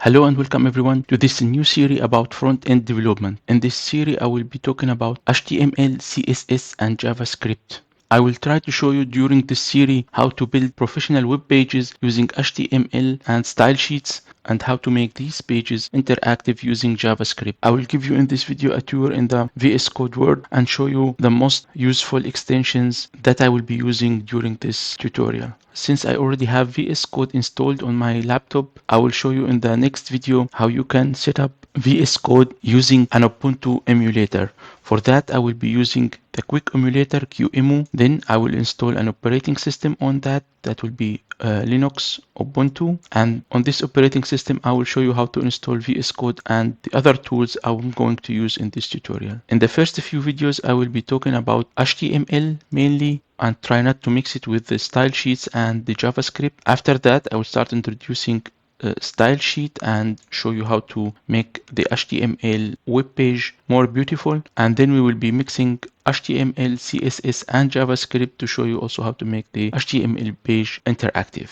Hello and welcome everyone to this new series about front-end development. In this series, I will be talking about HTML, CSS, and JavaScript. I will try to show you during this series how to build professional web pages using HTML and style sheets and how to make these pages interactive using JavaScript. I will give you in this video a tour in the VS Code world and show you the most useful extensions that I will be using during this tutorial. Since I already have VS Code installed on my laptop, I will show you in the next video how you can set up VS Code using an Ubuntu emulator. For that, I will be using the quick emulator QEMU. Then I will install an operating system on that. That will be Linux Ubuntu. And on this operating system, I will show you how to install VS Code and the other tools I'm going to use in this tutorial. In the first few videos, I will be talking about HTML mainly and try not to mix it with the style sheets and the JavaScript. After that, I will start introducing style sheet and show you how to make the HTML web page more beautiful, and then we will be mixing HTML, CSS and JavaScript to show you also how to make the HTML page interactive.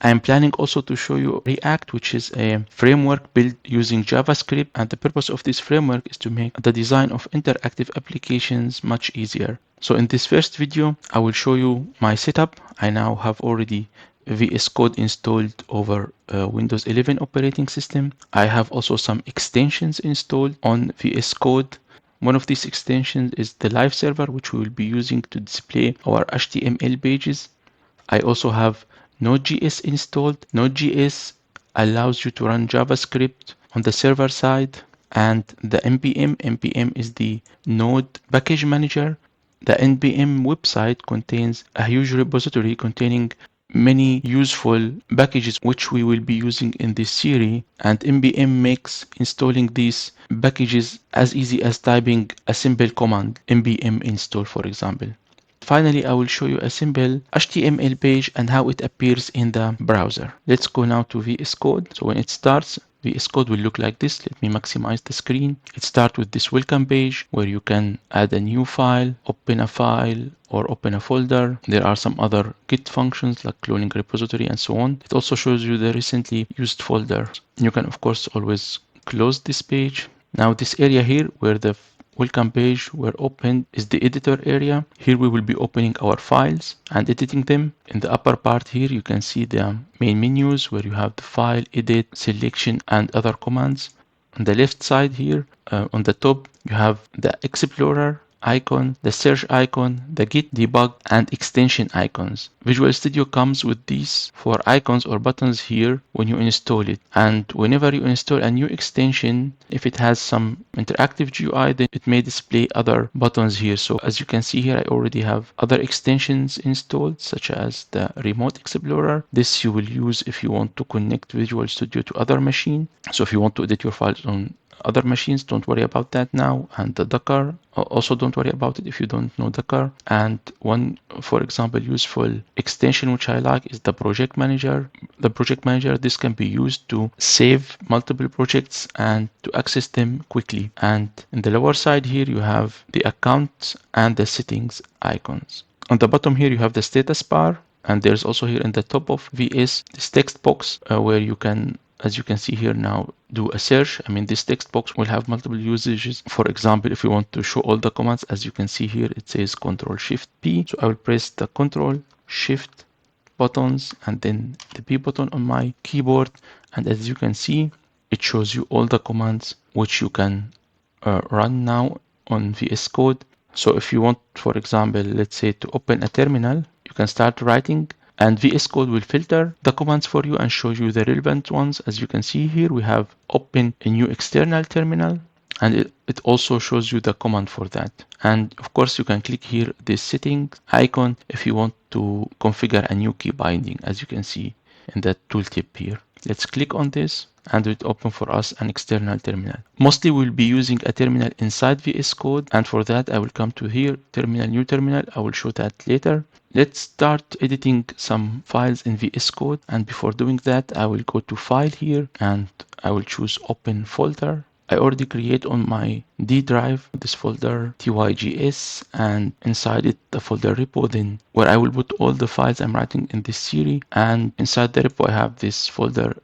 I am planning also to show you React, which is a framework built using JavaScript, and the purpose of this framework is to make the design of interactive applications much easier. So in this first video, I will show you my setup. I now have already VS Code installed over Windows 11 operating system. I have also some extensions installed on VS Code. One of these extensions is the live server, which we will be using to display our HTML pages. I also have Node.js installed. Node.js allows you to run JavaScript on the server side, and the npm is the Node package manager. The npm website contains a huge repository containing many useful packages which we will be using in this series, and npm makes installing these packages as easy as typing a simple command, npm install for example. Finally, I will show you a simple HTML page and how it appears in the browser. Let's go now to VS Code. So when it starts, VS Code will look like this. Let me maximize the screen. It starts with this welcome page where you can add a new file, open a file, or open a folder. There are some other Git functions like cloning repository and so on. It also shows you the recently used folder. You can of course always close this page. Now this area here where the welcome page were opened is the editor area. Here we will be opening our files and editing them. In the upper part here you can see the main menus where you have the file, edit, selection and other commands. On the left side here on the top you have the explorer icon, the search icon, the git debug and extension icons. Visual Studio comes with these 4 icons or buttons here when you install it, and whenever you install a new extension, if it has some interactive GUI, then it may display other buttons here. So as you can see here, I already have other extensions installed such as the Remote Explorer. This you will use if you want to connect Visual Studio to other machine. So if you want to edit your files on other machines, don't worry about that now. And the Docker, also don't worry about it if you don't know Docker. And one, for example, useful extension which I like is the project manager. The project manager, this can be used to save multiple projects and to access them quickly. And in the lower side here you have the accounts and the settings icons. On the bottom here you have the status bar, and there's also here in the top of VS this text box where you can, as you can see here now, do a search. I mean, this text box will have multiple usages. For example, if you want to show all the commands, as you can see here, it says Ctrl-Shift-P. So I will press the Ctrl-Shift buttons and then the P button on my keyboard. And as you can see, it shows you all the commands which you can run now on VS Code. So if you want, for example, let's say to open a terminal, you can start writing and VS Code will filter the commands for you and show you the relevant ones. As you can see here, we have open a new external terminal, and it also shows you the command for that. And of course, you can click here this settings icon if you want to configure a new key binding, as you can see in the tooltip here. Let's click on this and it will open for us an external terminal. Mostly we'll be using a terminal inside VS Code, and for that I will come to here, terminal, new terminal. I will show that later. Let's start editing some files in VS Code, and before doing that I will go to file here and I will choose open folder. I already create on my D drive this folder tygs, and inside it the folder repo, then where I will put all the files I'm writing in this series, and inside the repo I have this folder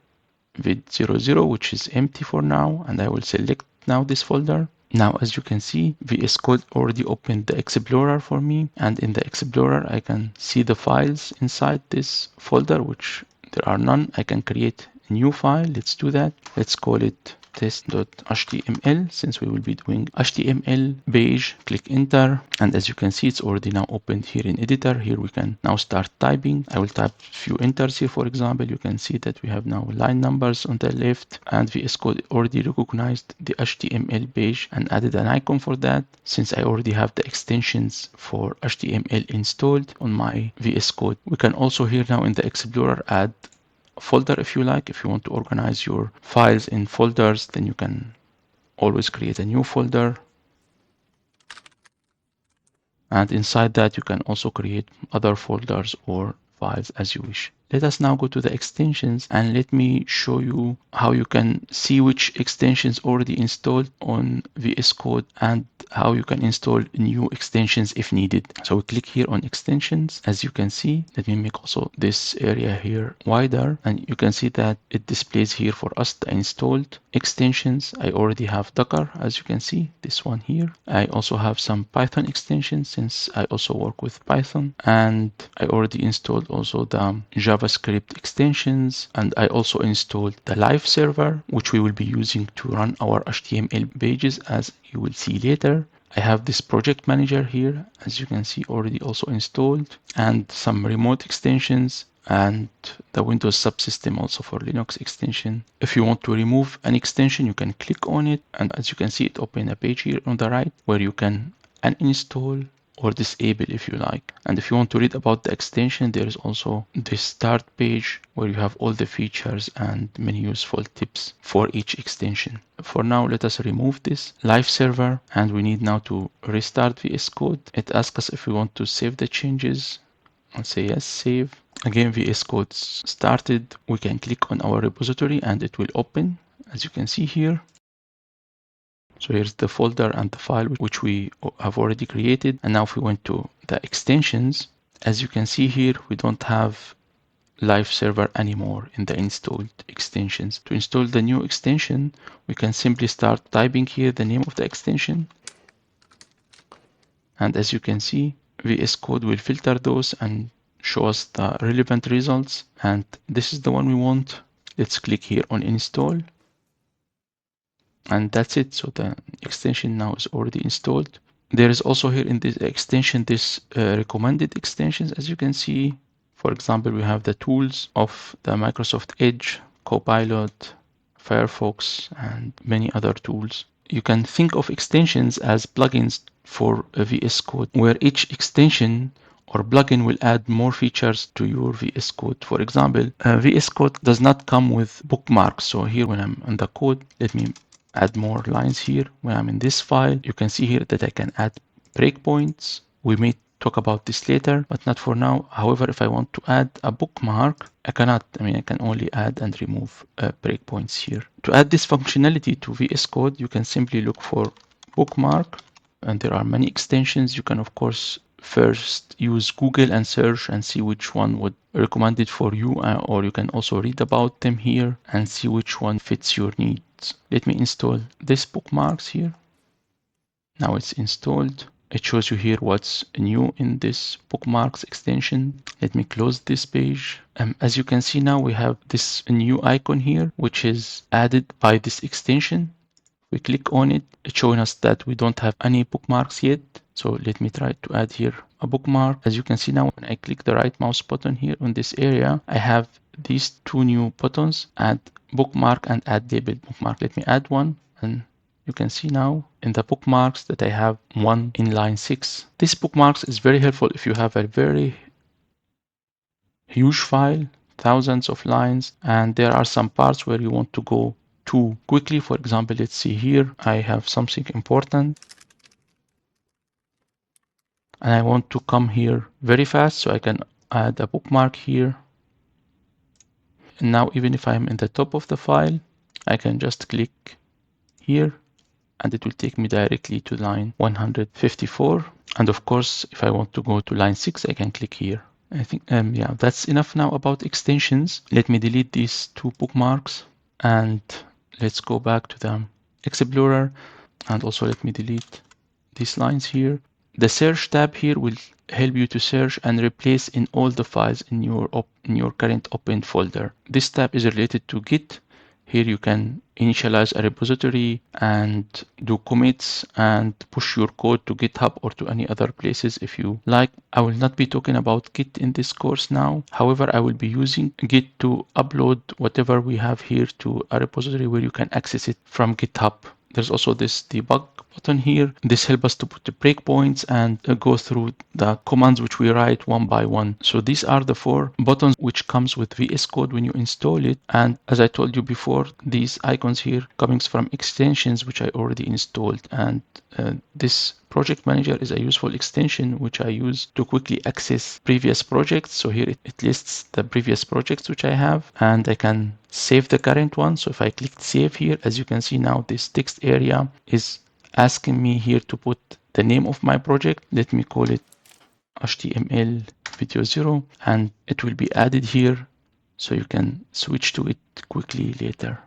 vid00, which is empty for now, and I will select now this folder. Now, as you can see, VS Code already opened the Explorer for me, and in the Explorer, I can see the files inside this folder, which there are none. I can create a new file. Let's do that. Let's call it test.html. Since we will be doing HTML page, click enter, and as you can see, it's already now opened here in editor. Here we can now start typing. I will type a few enters here. For example, you can see that we have now line numbers on the left, and VS Code already recognized the HTML page and added an icon for that. Since I already have the extensions for HTML installed on my VS Code, we can also here now in the Explorer add folder if you like. If you want to organize your files in folders, then you can always create a new folder, and inside that you can also create other folders or files as you wish. Let us now go to the extensions, and let me show you how you can see which extensions already installed on VS Code and how you can install new extensions if needed. So we click here on extensions. As you can see, let me make also this area here wider, and you can see that it displays here for us the installed extensions. I already have Docker, as you can see, this one here. I also have some Python extensions since I also work with Python, and I already installed also the JavaScript extensions, and I also installed the live server, which we will be using to run our HTML pages, as you will see later. I have this project manager here, as you can see, already also installed, and some remote extensions, and the Windows subsystem also for Linux extension. If you want to remove an extension, you can click on it, and as you can see, it opens a page here on the right where you can uninstall or disable if you like. And if you want to read about the extension, there is also this start page where you have all the features and many useful tips for each extension. For now, let us remove this live server, and we need now to restart VS Code. It asks us if we want to save the changes. I'll say yes, save. Again, VS Code started. We can click on our repository and it will open, as you can see here. So here's the folder and the file which we have already created. And now if we went to the extensions, as you can see here, we don't have live server anymore in the installed extensions. To install the new extension, we can simply start typing here the name of the extension. And as you can see, VS Code will filter those and show us the relevant results. And this is the one we want. Let's click here on install. And that's it. So the extension now is already installed. There is also here in this extension, this recommended extensions. As you can see, for example, we have the tools of the Microsoft Edge, Copilot, Firefox, and many other tools. You can think of extensions as plugins for VS Code, where each extension or plugin will add more features to your VS Code. For example, VS Code does not come with bookmarks. So here when I'm on the code, let me add more lines here. When I'm in this file, you can see here that I can add breakpoints. We may talk about this later, but not for now. However, if I want to add a bookmark, I cannot. I can only add and remove breakpoints here. To add this functionality to VS Code, you can simply look for bookmark, and there are many extensions. You can, of course, first use Google and search and see which one would recommend it for you, or you can also read about them here and see which one fits your needs. Let me install this bookmarks here. Now it's installed. It shows you here what's new in this bookmarks extension. Let me close this page. As you can see now, we have this new icon here, which is added by this extension. We click on it, it's showing us that we don't have any bookmarks yet. So let me try to add here a bookmark. As you can see now, when I click the right mouse button here on this area, I have these two new buttons, add bookmark and add label bookmark. Let me add one, and you can see now in the bookmarks that I have one in line 6. This bookmarks is very helpful if you have a very huge file, thousands of lines, and there are some parts where you want to go too quickly. For example, let's see here, I have something important and I want to come here very fast, so I can add a bookmark here. And now even if I'm in the top of the file, I can just click here and it will take me directly to line 154. And of course, if I want to go to line 6, I can click here. I think, yeah, that's enough now about extensions. Let me delete these two bookmarks. And let's go back to the Explorer, and also let me delete these lines here. The search tab here will help you to search and replace in all the files in your current open folder. This tab is related to Git. Here you can initialize a repository and do commits and push your code to GitHub or to any other places if you like. I will not be talking about Git in this course now. However, I will be using Git to upload whatever we have here to a repository where you can access it from GitHub. There's also this debug button here. This helps us to put the breakpoints and go through the commands which we write one by one. So these are the 4 buttons which comes with VS Code when you install it. And as I told you before, these icons here coming from extensions which I already installed. And this project manager is a useful extension which I use to quickly access previous projects. So here it lists the previous projects which I have, and I can save the current one. So if I click save here, as you can see now, this text area is asking me here to put the name of my project. Let me call it HTML video 0, and it will be added here so you can switch to it quickly later.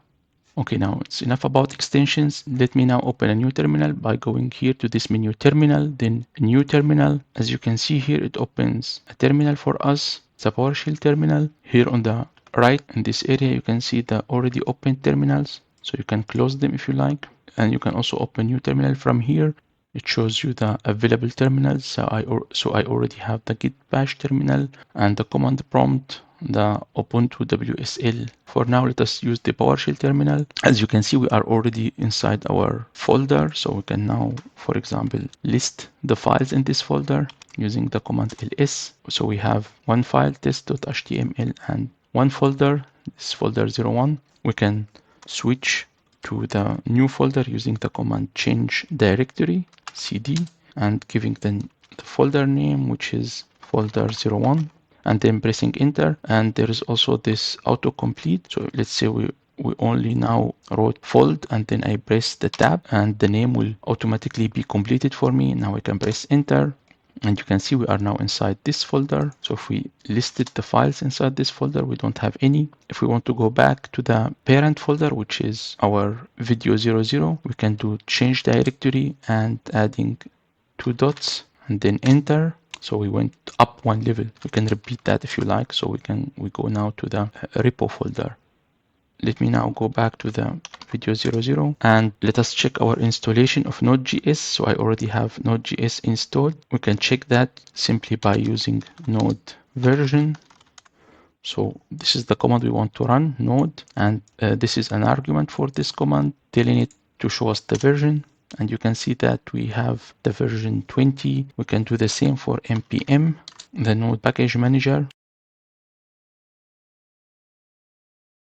Okay, now it's enough about extensions. Let me now open a new terminal by going here to this menu terminal, then new terminal. As you can see here, it opens a terminal for us. It's a PowerShell terminal. Here on the right in this area, you can see the already open terminals. So you can close them if you like. And you can also open new terminal from here. It shows you the available terminals. So I already have the git bash terminal and the command prompt, the Ubuntu WSL. For now, let us use the PowerShell terminal. As you can see, we are already inside our folder. So we can now, for example, list the files in this folder using the command ls. So we have one file, test.html, and one folder, this folder 01. We can switch to the new folder using the command change directory cd and giving the folder name, which is folder 01, and then pressing enter. And there is also this autocomplete. So let's say we only now wrote fold, and then I press the tab and the name will automatically be completed for me. Now I can press enter. And you can see we are now inside this folder. So if we listed the files inside this folder, we don't have any. If we want to go back to the parent folder, which is our video 00, we can do change directory and adding 2 dots and then enter. So we went up 1 level. We can repeat that if you like. So we go now to the repo folder. Let me now go back to the video 00 and let us check our installation of Node.js. So I already have Node.js installed. We can check that simply by using node version. So this is the command we want to run, node, and this is an argument for this command, telling it to show us the version. And you can see that we have the version 20. We can do the same for npm, the node package manager.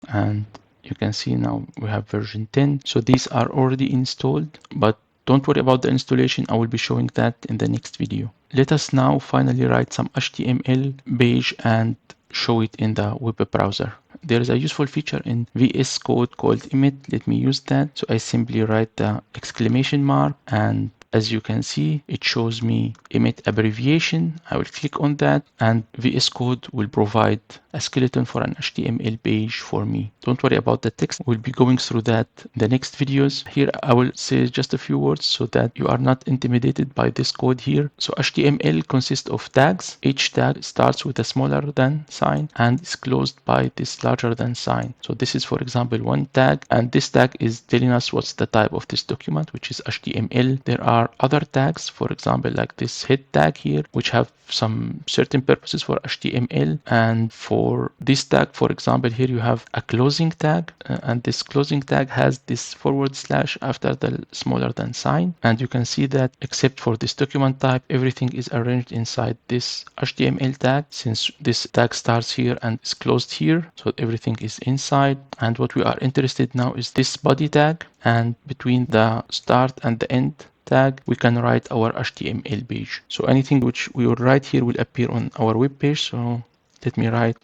And you can see now we have version 10. So these are already installed, but don't worry about the installation. I will be showing that in the next video. Let us now finally write some HTML page and show it in the web browser. There is a useful feature in VS Code called emit. Let me use that. So I simply write the exclamation mark, and as you can see, it shows me emit abbreviation. I will click on that, and VS Code will provide a skeleton for an HTML page for me. Don't worry about the text. We'll be going through that in the next videos. Here, I will say just a few words so that you are not intimidated by this code here. So HTML consists of tags. Each tag starts with a smaller than sign and is closed by this larger than sign. So this is, for example, one tag, and this tag is telling us what's the type of this document, which is HTML. There are other tags, for example, like this head tag here, which have some certain purposes for HTML. And for this tag, for example, here you have a closing tag, and this closing tag has this forward slash after the smaller than sign. And you can see that except for this document type, everything is arranged inside this HTML tag, since this tag starts here and is closed here. So everything is inside. And what we are interested now is this body tag, and between the start and the end tag, we can write our HTML page. So anything which we will write here will appear on our web page. So let me write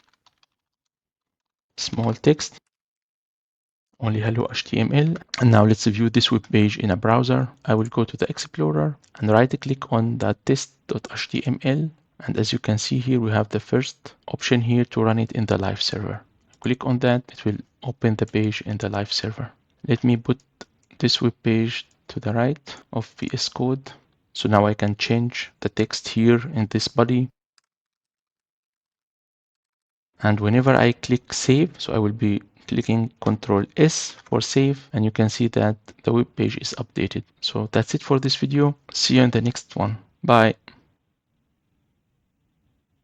small text, only hello HTML. And now let's view this web page in a browser. I will go to the Explorer and right click on the test.html. And as you can see here, we have the first option here to run it in the live server. click on that, it will open the page in the live server. Let me put this web page to the right of VS Code. So now I can change the text here in this body. And whenever I click save, so I will be clicking Control S for save, and you can see that the web page is updated. So that's it for this video. See you in the next one. Bye.